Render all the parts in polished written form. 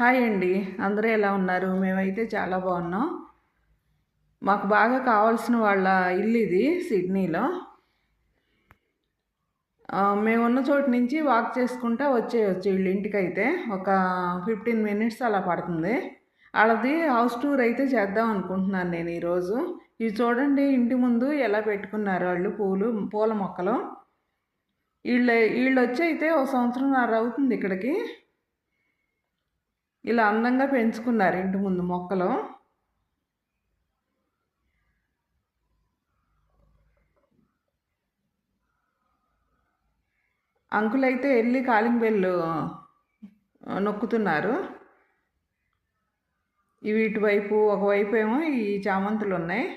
Hi అండి. అందరూ ఎలా ఉన్నారు? మేమైతే చాలా బాగున్నాం. మాకు బాగా కావాల్సిన వాళ్ళ ఇల్లు ఇది సిడ్నీలో. మేమున్న చోటు నుంచి వాక్ చేసుకుంటా వచ్చేయొచ్చు వీళ్ళ ఇంటికైతే. ఒక 15 మినిట్స్ అలా పడుతుంది. వాళ్ళది హౌస్ టూర్ అయితే చేద్దాం అనుకుంటున్నాను నేను ఈరోజు. ఇవి చూడండి, ఇంటి ముందు ఎలా పెట్టుకున్నారు వాళ్ళు పూల మొక్కలు. వీళ్ళొచ్చి అయితే ఒక సంవత్సరంన్నర అవుతుంది ఇక్కడికి. ఇలా అందంగా పెంచుకున్నారు ఇంటి ముందు మొక్కలు. అంకుల్ అయితే వెళ్ళి కాలింగ్ బెల్ నొక్కుతున్నారు. ఇవి ఇటువైపు, ఒకవైపు ఏమో ఈ చామంతులు ఉన్నాయి.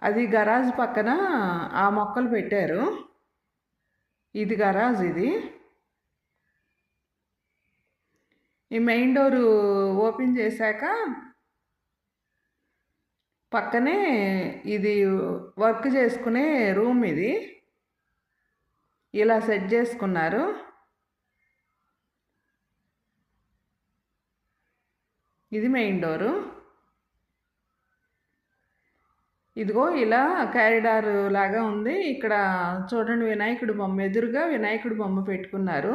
అది గరాజ్ పక్కన ఆ మొక్కలు పెట్టారు. ఇది గరాజ్. ఇది ఈ మెయిన్ డోరు ఓపెన్ చేశాక పక్కనే ఇది వర్క్ చేసుకునే రూమ్. ఇది ఇలా సెట్ చేసుకున్నారు. ఇది మెయిన్ డోరు. ఇదిగో ఇలా కారిడార్ లాగా ఉంది. ఇక్కడ చూడండి, వినాయకుడి బొమ్మ, ఎదురుగా వినాయకుడి బొమ్మ పెట్టుకున్నారు.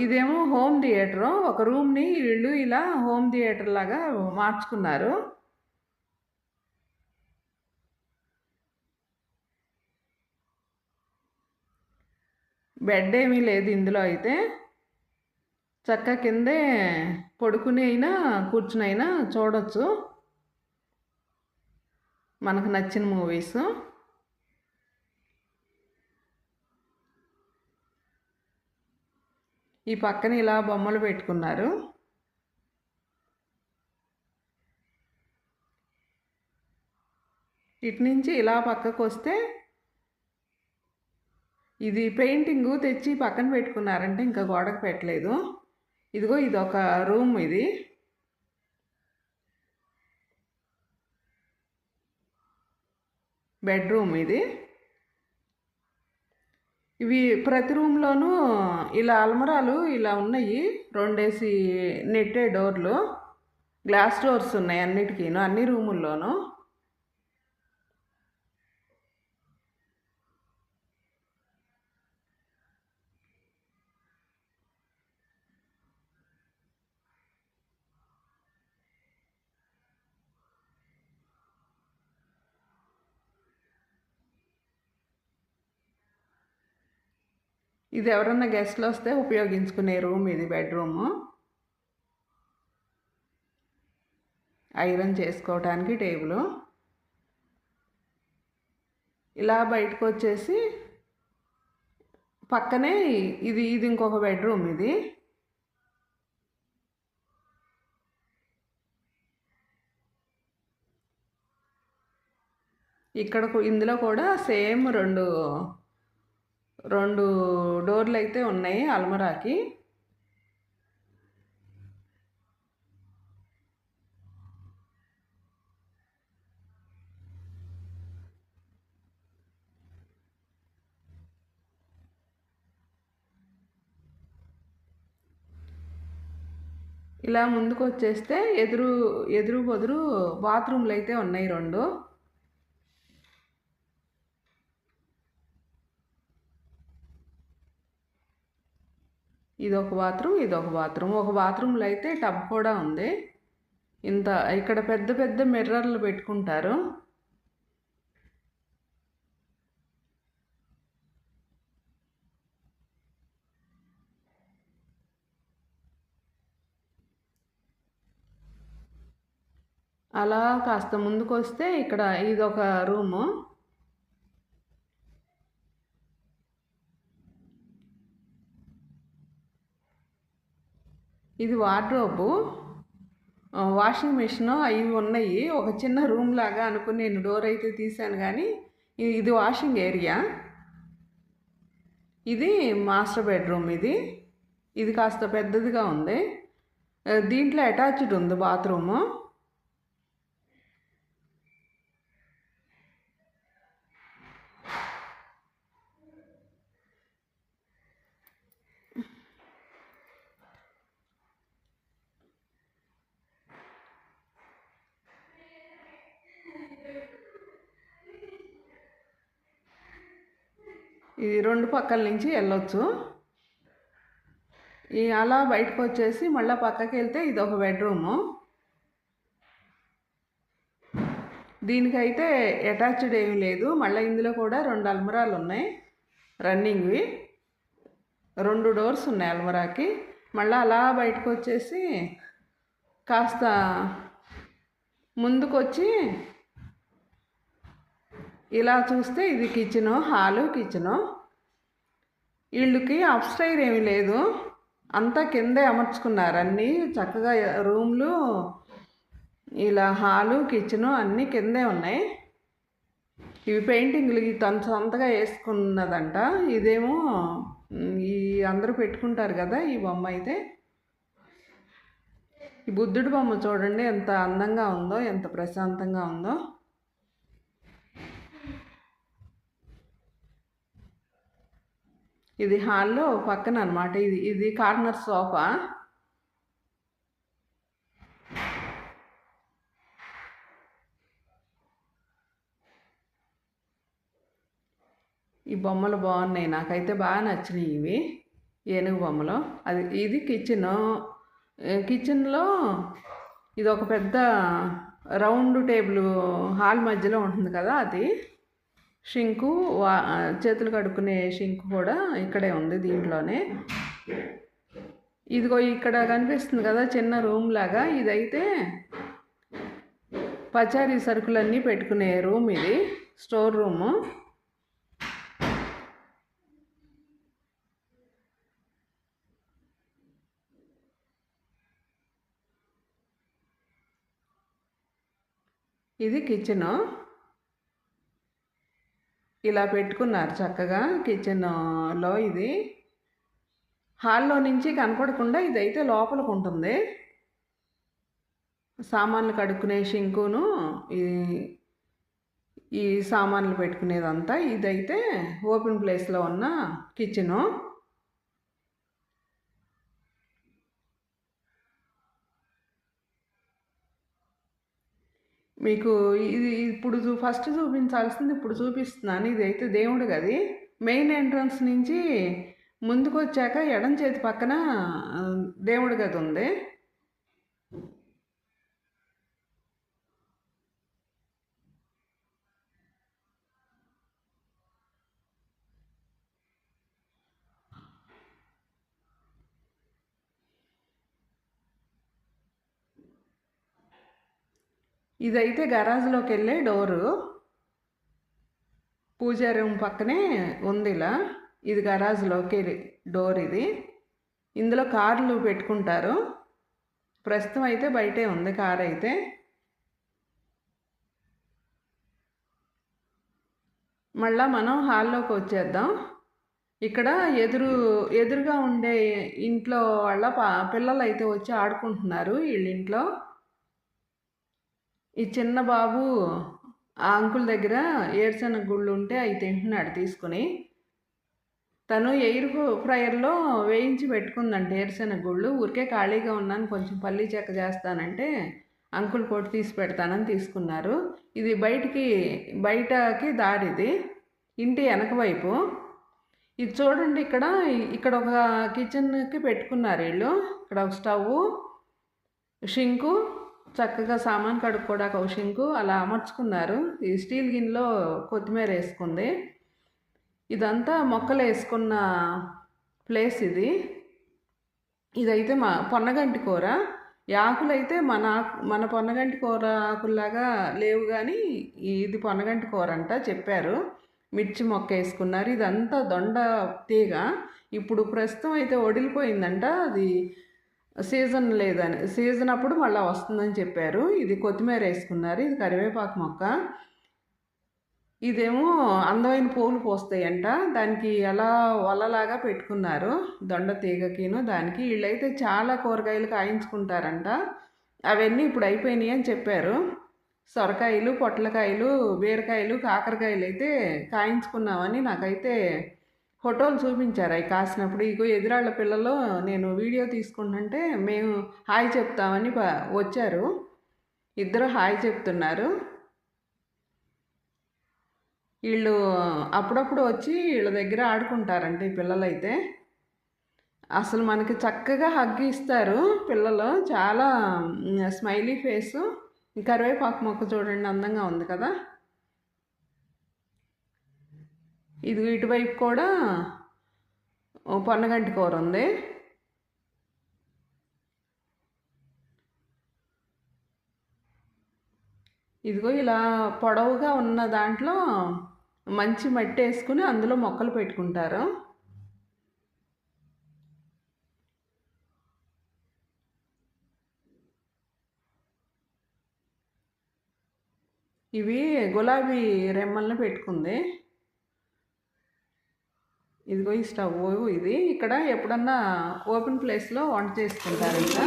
ఇదేమో హోమ్ థియేటరు. ఒక రూమ్ని వీళ్ళు ఇలా హోమ్ థియేటర్ లాగా మార్చుకున్నారు. బెడ్ ఏమీ లేదు ఇందులో అయితే. చక్క కిందే పడుకుని అయినా కూర్చుని అయినా చూడొచ్చు మనకు నచ్చిన మూవీస్. ఈ పక్కన ఇలా బొమ్మలు పెట్టుకున్నారు. ఇటు నుంచి ఇలా పక్కకు వస్తే ఇది పెయింటింగు తెచ్చి పక్కన పెట్టుకున్నారంటే ఇంకా గోడకు పెట్టలేదు. ఇదిగో ఇదొక రూమ్. ఇది బెడ్రూమ్. ఇది ఇవి ప్రతి రూమ్లోనూ ఇలా అల్మరాలు ఇలా ఉన్నాయి. 2 నెట్టే డోర్లు, గ్లాస్ డోర్స్ ఉన్నాయి అన్నిటికీను, అన్ని రూముల్లోనూ. ఇది ఎవరన్నా గెస్ట్లు వస్తే ఉపయోగించుకునే రూమ్. ఇది బెడ్రూము. ఐరన్ చేసుకోవటానికి టేబుల్. ఇలా బయటకు వచ్చేసి పక్కనే ఇది ఇంకొక బెడ్రూమ్. ఇది ఇక్కడ ఇందులో కూడా సేమ్ రెండు డోర్లు అయితే ఉన్నాయి అల్మరాకి. ఇలా ముందుకు వచ్చేస్తే ఎదురు బొదురు బాత్రూమ్లు అయితే ఉన్నాయి 2. ఇదొక బాత్రూమ్, ఇదొక బాత్రూమ్. ఒక బాత్రూంలో అయితే టబ్ కూడా ఉంది. ఇక్కడ పెద్ద పెద్ద మిర్రర్లు పెట్టుకుంటారు. అలా కాస్త ముందుకు వస్తే ఇక్కడ ఇదొక రూము. ఇది వార్డ్రోబు, వాషింగ్ మిషన్ అవి ఉన్నాయి. ఒక చిన్న రూమ్ లాగా అనుకుని నేను డోర్ అయితే తీసాను, కానీ ఇది వాషింగ్ ఏరియా. ఇది మాస్టర్ బెడ్రూమ్. ఇది కాస్త పెద్దదిగా ఉంది. దీంట్లో అటాచ్డ్ ఉంది బాత్రూము. ఇది 2 పక్కల నుంచి వెళ్ళొచ్చు. అలా బయటకు వచ్చేసి మళ్ళీ పక్కకి వెళ్తే ఇది ఒక బెడ్రూము. దీనికైతే అటాచ్డ్ ఏమీ లేదు. మళ్ళీ ఇందులో కూడా 2 అల్మరాలు ఉన్నాయి రన్నింగ్వి. 2 డోర్స్ ఉన్నాయి అల్మరాకి. మళ్ళీ అలా బయటకు వచ్చేసి కాస్త ముందుకొచ్చి ఇలా చూస్తే ఇది కిచెను, హాలు, కిచెను. వీళ్ళకి అప్స్టైర్ ఏమీ లేదు, అంతా కిందే అమర్చుకున్నారు. అన్నీ చక్కగా రూమ్లు, ఇలా హాలు, కిచెను అన్నీ కిందే ఉన్నాయి. ఇవి పెయింటింగ్లు తను సొంతగా వేసుకున్నదంట. ఇదేమో ఈ అందరూ పెట్టుకుంటారు కదా ఈ బొమ్మ. అయితే ఈ బుద్ధుడి బొమ్మ చూడండి ఎంత అందంగా ఉందో, ఎంత ప్రశాంతంగా ఉందో. ఇది హాల్లో పక్కన అనమాట. ఇది కార్నర్ సోఫా. ఈ బొమ్మలు బాగున్నాయి, నాకైతే బాగా నచ్చినాయి ఇవి ఏనుగు బొమ్మలు. ఇది కిచెన్లో ఇది ఒక పెద్ద రౌండ్ టేబుల్ హాల్ మధ్యలో ఉంటుంది కదా, అది షింకు, చేతులు కడుక్కునే షింకు కూడా ఇక్కడే ఉంది దీంట్లోనే. ఇదిగో ఇక్కడ కనిపిస్తుంది కదా చిన్న రూమ్ లాగా, ఇదైతే పచారీ సరుకులన్నీ పెట్టుకునే రూమ్, ఇది స్టోర్ రూము. ఇది కిచెను, ఇలా పెట్టుకున్నారు చక్కగా కిచెన్లో. ఇది హాల్లో నుంచి కనపడకుండా ఇదైతే లోపలికి ఉంటుంది. సామాన్లు కడుక్కునే షింకును, ఈ సామాన్లు పెట్టుకునేదంతా ఇదైతే ఓపెన్ ప్లేస్లో ఉన్న కిచెను. మీకు ఇది ఇప్పుడు ఫస్ట్ చూపించాల్సింది ఇప్పుడు చూపిస్తున్నాను. ఇదైతే దేవుడి గది. మెయిన్ ఎంట్రన్స్ నుంచి ముందుకు వచ్చాక ఎడం చేతి పక్కన దేవుడి గది ఉంది. ఇదైతే గరాజ్లోకి వెళ్ళే డోరు. పూజా రూమ్ పక్కనే ఉంది ఇలా. ఇది గరాజ్లోకి డోర్. ఇది ఇందులో కార్లు పెట్టుకుంటారు. ప్రస్తుతం అయితే బయటే ఉంది కార్ అయితే. మళ్ళా మనం హాల్లోకి వచ్చేద్దాం. ఇక్కడ ఎదురుగా ఉండే ఇంట్లో వాళ్ళ పిల్లలు అయితే వచ్చి ఆడుకుంటున్నారు వీళ్ళింట్లో. ఈ చిన్న బాబు ఆ అంకుల్ దగ్గర ఏరుశనగ గుళ్ళు ఉంటే అవి తింటున్నాడు తీసుకుని. తను ఎయిర్ ఫ్రైయర్లో వేయించి పెట్టుకుందంటే ఏరుశనగ గుళ్ళు. ఊరికే ఖాళీగా ఉన్నాను, కొంచెం పల్లీ చెక్క చేస్తానంటే అంకుల్ పొట్టు తీసి పెడతానని తీసుకున్నారు. ఇది బయటకి దారిది, ఇంటి వెనక వైపు. ఇది చూడండి, ఇక్కడ ఒక కిచెన్కి పెట్టుకున్నారు వీళ్ళు. ఇక్కడ ఒక స్టవ్, షింకు, చక్కగా సామాన్ కడుక్కోవడానికి ఒక షింకు అలా అమర్చుకున్నారు. ఈ స్టీల్ గిన్నెలో కొత్తిమీర వేసుకుంది. ఇదంతా మొక్కలు వేసుకున్న ప్లేస్ ఇది. ఇదైతే పొన్నగంటి కూర. ఈ ఆకులైతే మన పొన్నగంటి కూర ఆకుల్లాగా లేవు, కానీ ఇది పొన్నగంటి కూర అంట చెప్పారు. మిర్చి మొక్క వేసుకున్నారు. ఇదంతా దొండ తీగ. ఇప్పుడు ప్రస్తుతం అయితే వడిలిపోయిందంట, అది సీజన్ లేదని, సీజన్ అప్పుడు మళ్ళీ వస్తుందని చెప్పారు. ఇది కొత్తిమీర వేసుకున్నారు. ఇది కరివేపాకు మొక్క. ఇదేమో అందమైన పూలు పోస్తాయంట, దానికి అలా వలలాగా పెట్టుకున్నారు దొండ తీగకిను దానికి. వీళ్ళైతే చాలా కూరగాయలు కాయించుకుంటారంట. అవన్నీ ఇప్పుడు అయిపోయినాయి అని చెప్పారు. సొరకాయలు, పొట్లకాయలు, బీరకాయలు, కాకరకాయలు అయితే కాయించుకున్నామని నాకైతే ఫోటోలు చూపించారు అవి కాసినప్పుడు. ఇగో ఎదురాళ్ళ పిల్లలు నేను వీడియో తీసుకుంటుంటే మేము హాయ్ చెప్తామని వచ్చారు. ఇద్దరు హాయ్ చెప్తున్నారు. వీళ్ళు అప్పుడప్పుడు వచ్చి వీళ్ళ దగ్గర ఆడుకుంటారంటే ఈ పిల్లలైతే. అసలు మనకి చక్కగా హగ్ ఇస్తారు పిల్లలు. చాలా స్మైలీ ఫేసు. కరివేపాకు మొక్క చూడండి అందంగా ఉంది కదా. ఇది ఇటువైపు కూడా పొన్నగంటి కూర ఉంది. ఇదిగో ఇలా పొడవుగా ఉన్న దాంట్లో మంచి మట్టి వేసుకుని అందులో మొక్కలు పెట్టుకుంటారు. ఇవి గులాబీ రెమ్మల్ని పెట్టుకుంది. ఇదిగో ఈ స్టవ్ ఇది. ఇక్కడ ఎప్పుడన్నా ఓపెన్ ప్లేస్లో వంట చేసుకుంటారు. ఇంకా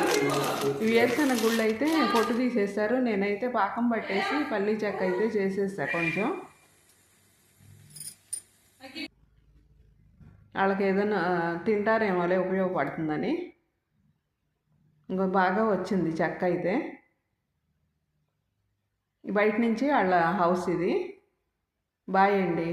ఇవి వేరుశనగ గుళ్ళు అయితే పొట్టు తీసేస్తారు. నేనైతే పాకం పట్టేసి పల్లీ చెక్క అయితే చేసేసా కొంచెం. వాళ్ళకి ఏదైనా తింటారేమోలే ఉపయోగపడుతుందని. ఇంకో బాగా వచ్చింది చెక్క అయితే. బయట నుంచి వాళ్ళ హౌస్ ఇది. బాయ్ అండి.